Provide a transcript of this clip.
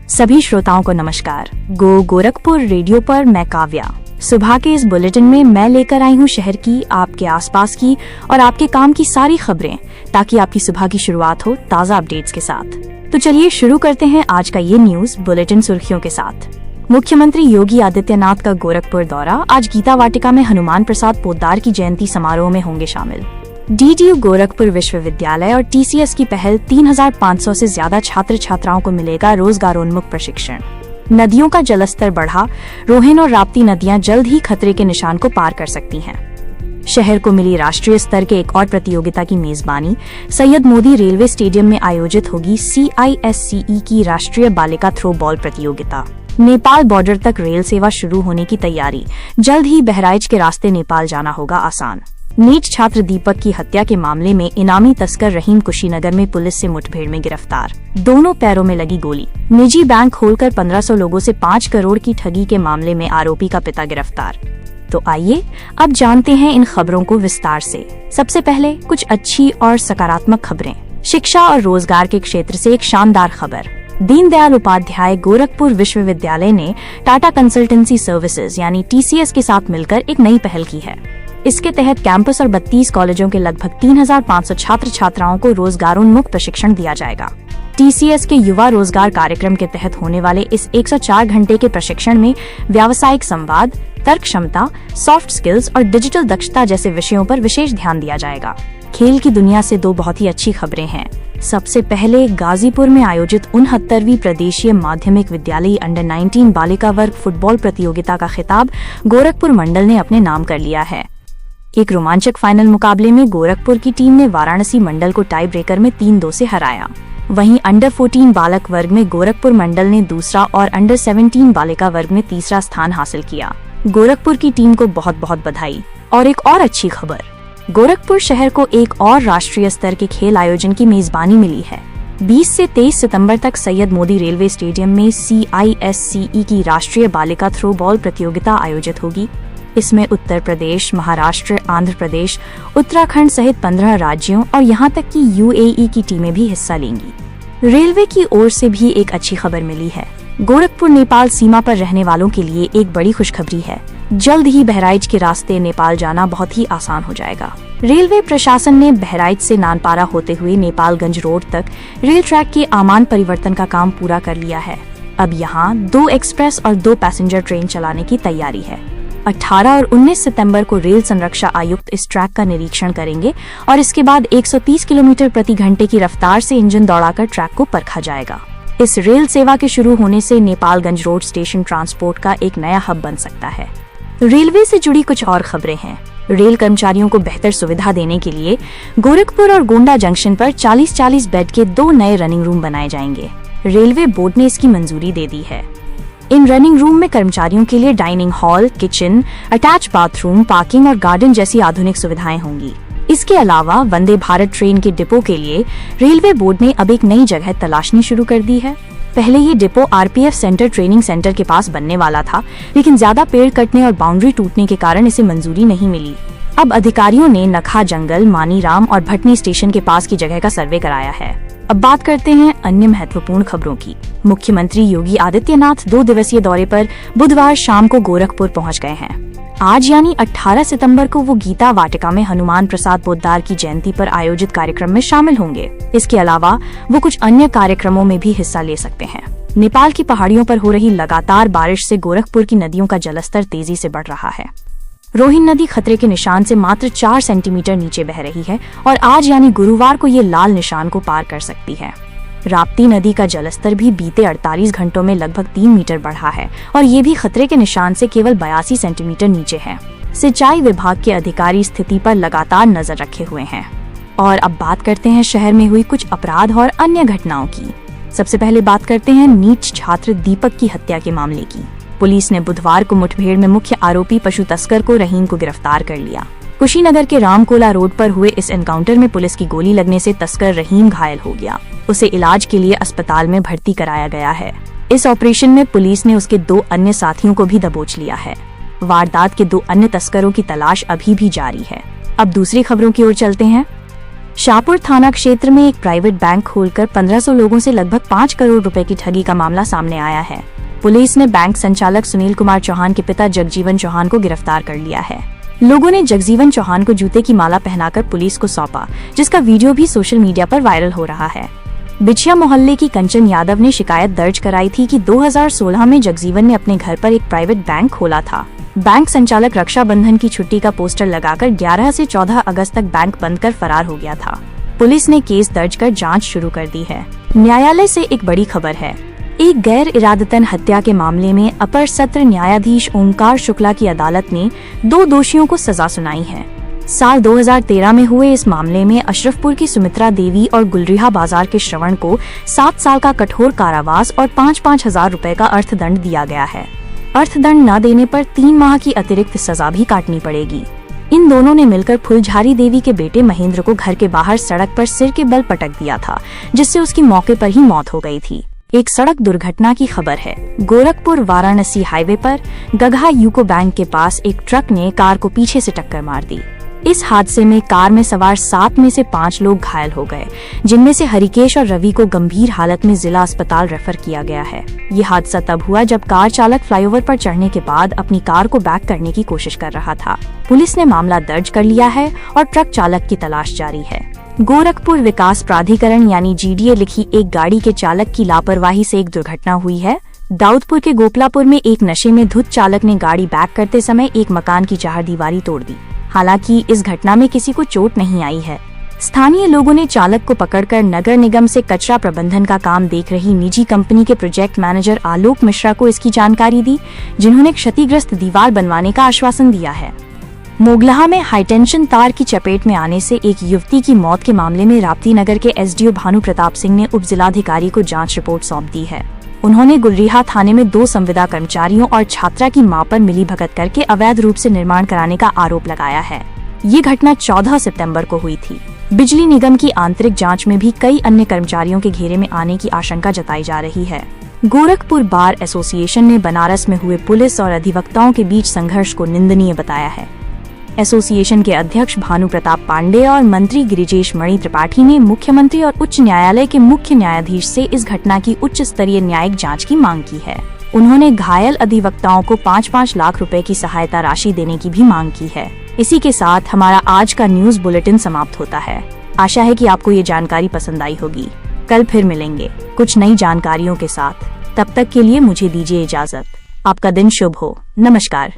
सभी श्रोताओं को नमस्कार। गोरखपुर रेडियो पर मैं काव्या। सुबह के इस बुलेटिन में मैं लेकर आई हूँ शहर की, आपके आसपास की और आपके काम की सारी खबरें, ताकि आपकी सुबह की शुरुआत हो ताज़ा अपडेट्स के साथ। तो चलिए शुरू करते हैं आज का ये न्यूज बुलेटिन सुर्खियों के साथ। मुख्यमंत्री योगी आदित्यनाथ का गोरखपुर दौरा। आज गीता वाटिका में हनुमान प्रसाद पोद्दार की जयंती समारोह में होंगे शामिल। DTU गोरखपुर विश्वविद्यालय और TCS की पहल 3,500 से ज्यादा छात्र छात्राओं को मिलेगा रोजगारोन्मुख प्रशिक्षण। नदियों का जलस्तर बढ़ा। रोहिन और राप्ती नदियां जल्द ही खतरे के निशान को पार कर सकती हैं। शहर को मिली राष्ट्रीय स्तर के एक और प्रतियोगिता की मेजबानी। सैयद मोदी रेलवे स्टेडियम में आयोजित होगी CISCE की राष्ट्रीय बालिका थ्रो बॉल प्रतियोगिता। नेपाल बॉर्डर तक रेल सेवा शुरू होने की तैयारी। जल्द ही बहराइच के रास्ते नेपाल जाना होगा आसान। नीट छात्र दीपक की हत्या के मामले में इनामी तस्कर रहीम कुशीनगर में पुलिस से मुठभेड़ में गिरफ्तार। दोनों पैरों में लगी गोली। निजी बैंक खोलकर 1500 लोगों से 5 करोड़ की ठगी के मामले में आरोपी का पिता गिरफ्तार। तो आइए अब जानते हैं इन खबरों को विस्तार से। सबसे पहले कुछ अच्छी और सकारात्मक खबरें। शिक्षा और रोजगार के क्षेत्र से एक शानदार खबर। दीनदयाल उपाध्याय गोरखपुर विश्वविद्यालय ने टाटा कंसल्टेंसी सर्विसेज यानी TCS के साथ मिलकर एक नई पहल की है। इसके तहत कैंपस और 32 कॉलेजों के लगभग 3,500 छात्र छात्राओं को रोजगारोन्मुख प्रशिक्षण दिया जाएगा। TCS के युवा रोजगार कार्यक्रम के तहत होने वाले इस 104 घंटे के प्रशिक्षण में व्यावसायिक संवाद, तर्क क्षमता, सॉफ्ट स्किल्स और डिजिटल दक्षता जैसे विषयों पर विशेष ध्यान दिया जाएगा। खेल की दुनिया से दो बहुत ही अच्छी खबरें हैं। सबसे पहले गाजीपुर में आयोजित 69वीं प्रदेशीय माध्यमिक विद्यालय अंडर-19 बालिका वर्ग फुटबॉल प्रतियोगिता का खिताब गोरखपुर मंडल ने अपने नाम कर लिया है। एक रोमांचक फाइनल मुकाबले में गोरखपुर की टीम ने वाराणसी मंडल को टाई ब्रेकर में 3-2 से हराया। वहीं अंडर-14 बालक वर्ग में गोरखपुर मंडल ने दूसरा और अंडर-17 बालिका वर्ग में तीसरा स्थान हासिल किया। गोरखपुर की टीम को बहुत बहुत बधाई। और एक और अच्छी खबर, गोरखपुर शहर को एक और राष्ट्रीय स्तर के खेल आयोजन की मेजबानी मिली है। 20 से 23 सितंबर तक सैयद मोदी रेलवे स्टेडियम में CISCE की राष्ट्रीय बालिका थ्रो बॉल प्रतियोगिता आयोजित होगी। इसमें उत्तर प्रदेश, महाराष्ट्र, आंध्र प्रदेश, उत्तराखंड सहित 15 राज्यों और यहां तक कि UAE की टीमें भी हिस्सा लेंगी। रेलवे की ओर से भी एक अच्छी खबर मिली है। गोरखपुर नेपाल सीमा पर रहने वालों के लिए एक बड़ी खुशखबरी है। जल्द ही बहराइच के रास्ते नेपाल जाना बहुत ही आसान हो जाएगा। रेलवे प्रशासन ने बहराइच से नानपारा होते हुए नेपालगंज रोड तक रेल ट्रैक के आमान परिवर्तन का काम पूरा कर लिया है। अब यहाँ 2 एक्सप्रेस और 2 पैसेंजर ट्रेन चलाने की तैयारी है। 18 और 19 सितंबर को रेल संरक्षा आयुक्त इस ट्रैक का निरीक्षण करेंगे और इसके बाद 130 किलोमीटर प्रति घंटे की रफ्तार से इंजन दौड़ाकर ट्रैक को परखा जाएगा। इस रेल सेवा के शुरू होने से नेपालगंज रोड स्टेशन ट्रांसपोर्ट का एक नया हब बन सकता है। रेलवे से जुड़ी कुछ और खबरें हैं। रेल कर्मचारियों को बेहतर सुविधा देने के लिए गोरखपुर और गोंडा जंक्शन पर 40-40 बेड के 2 नए रनिंग रूम बनाए जाएंगे। रेलवे बोर्ड ने इसकी मंजूरी दे दी है। इन रनिंग रूम में कर्मचारियों के लिए dining hall, kitchen, attach bathroom, parking और गार्डन जैसी आधुनिक सुविधाएं होंगी। इसके अलावा वंदे भारत ट्रेन के डिपो के लिए रेलवे बोर्ड ने अब एक नई जगह तलाशनी शुरू कर दी है। पहले ये depot RPF centre training centre के पास बनने वाला था, लेकिन ज्यादा पेड़ कटने और बाउंड्री टूटने के कारण इसे मंजूरी नहीं मिली। अब अधिकारियों ने नखा जंगल, मानीराम और भटनी स्टेशन के पास की जगह का सर्वे कराया है। अब बात करते हैं अन्य महत्वपूर्ण खबरों की। मुख्यमंत्री योगी आदित्यनाथ 2 दिवसीय दौरे पर बुधवार शाम को गोरखपुर पहुंच गए हैं। आज यानी 18 सितंबर को वो गीता वाटिका में हनुमान प्रसाद पोद्दार की जयंती पर आयोजित कार्यक्रम में शामिल होंगे। इसके अलावा वो कुछ अन्य कार्यक्रमों में भी हिस्सा ले सकते हैं। नेपाल की पहाड़ियों पर हो रही लगातार बारिश से गोरखपुर की नदियों का जलस्तर तेजी से बढ़ रहा है। रोहिन नदी खतरे के निशान से मात्र 4 सेंटीमीटर नीचे बह रही है और आज यानी गुरुवार को ये लाल निशान को पार कर सकती है। राप्ती नदी का जलस्तर भी बीते 48 घंटों में लगभग 3 मीटर बढ़ा है और ये भी खतरे के निशान से केवल 82 सेंटीमीटर नीचे है। सिंचाई विभाग के अधिकारी स्थिति पर लगातार नजर रखे हुए हैं। और अब बात करते हैं शहर में हुई कुछ अपराध और अन्य घटनाओं की। सबसे पहले बात करते हैं नीट छात्र दीपक की हत्या के मामले की। पुलिस ने बुधवार को मुठभेड़ में मुख्य आरोपी पशु तस्कर को रहीम को गिरफ्तार कर लिया। कुशीनगर के रामकोला रोड पर हुए इस एनकाउंटर में पुलिस की गोली लगने से तस्कर रहीम घायल हो गया। उसे इलाज के लिए अस्पताल में भर्ती कराया गया है। इस ऑपरेशन में पुलिस ने उसके 2 अन्य साथियों को भी दबोच लिया है। वारदात के 2 अन्य तस्करों की तलाश अभी भी जारी है। अब दूसरी खबरों की ओर चलते हैं। शाहपुर थाना क्षेत्र में एक प्राइवेट बैंक खोलकर 1500 लोगों से लगभग 5 करोड़ रुपए की ठगी का मामला सामने आया है। पुलिस ने बैंक संचालक सुनील कुमार चौहान के पिता जगजीवन चौहान को गिरफ्तार कर लिया है। लोगों ने जगजीवन चौहान को जूते की माला पहनाकर पुलिस को सौंपा, जिसका वीडियो भी सोशल मीडिया पर वायरल हो रहा है। बिछिया मोहल्ले की कंचन यादव ने शिकायत दर्ज कराई थी कि 2016 में जगजीवन ने अपने घर पर एक प्राइवेट बैंक खोला था। बैंक संचालक रक्षाबंधन की छुट्टी का पोस्टर लगाकर 11 से 14 अगस्त तक बैंक बंद कर फरार हो गया था। पुलिस ने केस दर्ज कर जांच शुरू कर दी है। न्यायालय से एक बड़ी खबर है। एक गैर इरादतन हत्या के मामले में अपर सत्र न्यायाधीश ओमकार शुक्ला की अदालत ने 2 दोषियों को सजा सुनाई है। साल 2013 में हुए इस मामले में अशरफपुर की सुमित्रा देवी और गुलरिहा बाजार के श्रवण को 7 साल का कठोर कारावास और 5-5 हजार रुपए का अर्थदंड दिया गया है। अर्थदंड न देने पर 3 माह की अतिरिक्त सजा भी काटनी पड़ेगी। इन दोनों ने मिलकर फुलझारी देवी के बेटे महेंद्र को घर के बाहर सड़क पर सिर के बल पटक दिया था, जिससे उसकी मौके पर ही मौत हो गई थी। एक सड़क दुर्घटना की खबर है। गोरखपुर वाराणसी हाईवे पर गगहा यूको बैंक के पास एक ट्रक ने कार को पीछे से टक्कर मार दी। इस हादसे में कार में सवार 7 में से 5 लोग घायल हो गए, जिनमें से हरिकेश और रवि को गंभीर हालत में जिला अस्पताल रेफर किया गया है। ये हादसा तब हुआ जब कार चालक फ्लाईओवर पर चढ़ने के बाद अपनी कार को बैक करने की कोशिश कर रहा था। पुलिस ने मामला दर्ज कर लिया है और ट्रक चालक की तलाश जारी है। गोरखपुर विकास प्राधिकरण यानी GDA लिखी एक गाड़ी के चालक की लापरवाही से एक दुर्घटना हुई है। दाऊदपुर के गोपलापुर में एक नशे में धुत चालक ने गाड़ी बैक करते समय एक मकान की चारदीवारी तोड़ दी। हालांकि इस घटना में किसी को चोट नहीं आई है। स्थानीय लोगों ने चालक को पकड़कर नगर निगम से कचरा प्रबंधन का काम देख रही निजी कंपनी के प्रोजेक्ट मैनेजर आलोक मिश्रा को इसकी जानकारी दी, जिन्होंने क्षतिग्रस्त दीवार बनवाने का आश्वासन दिया है। मोगलहा में हाईटेंशन तार की चपेट में आने से एक युवती की मौत के मामले में राप्ती नगर के SDO भानु प्रताप सिंह ने उप जिलाधिकारी को जांच रिपोर्ट सौंप दी है। उन्होंने गुलरिहा थाने में 2 संविदा कर्मचारियों और छात्रा की मां पर मिलीभगत करके अवैध रूप से निर्माण कराने का आरोप लगाया है। ये घटना 14 सितंबर को हुई थी। बिजली निगम की आंतरिक जांच में भी कई अन्य कर्मचारियों के घेरे में आने की आशंका जताई जा रही है। गोरखपुर बार एसोसिएशन ने बनारस में हुए पुलिस और अधिवक्ताओं के बीच संघर्ष को निंदनीय बताया है। एसोसिएशन के अध्यक्ष भानु प्रताप पांडे और मंत्री गिरिजेश मणि त्रिपाठी ने मुख्यमंत्री और उच्च न्यायालय के मुख्य न्यायाधीश से इस घटना की उच्च स्तरीय न्यायिक जांच की मांग की है। उन्होंने घायल अधिवक्ताओं को 5-5 लाख रुपए की सहायता राशि देने की भी मांग की है। इसी के साथ हमारा आज का न्यूज बुलेटिन समाप्त होता है। आशा है कि आपको ये जानकारी पसंद आई होगी। कल फिर मिलेंगे कुछ नई जानकारियों के साथ। तब तक के लिए मुझे दीजिए इजाजत। आपका दिन शुभ हो। नमस्कार।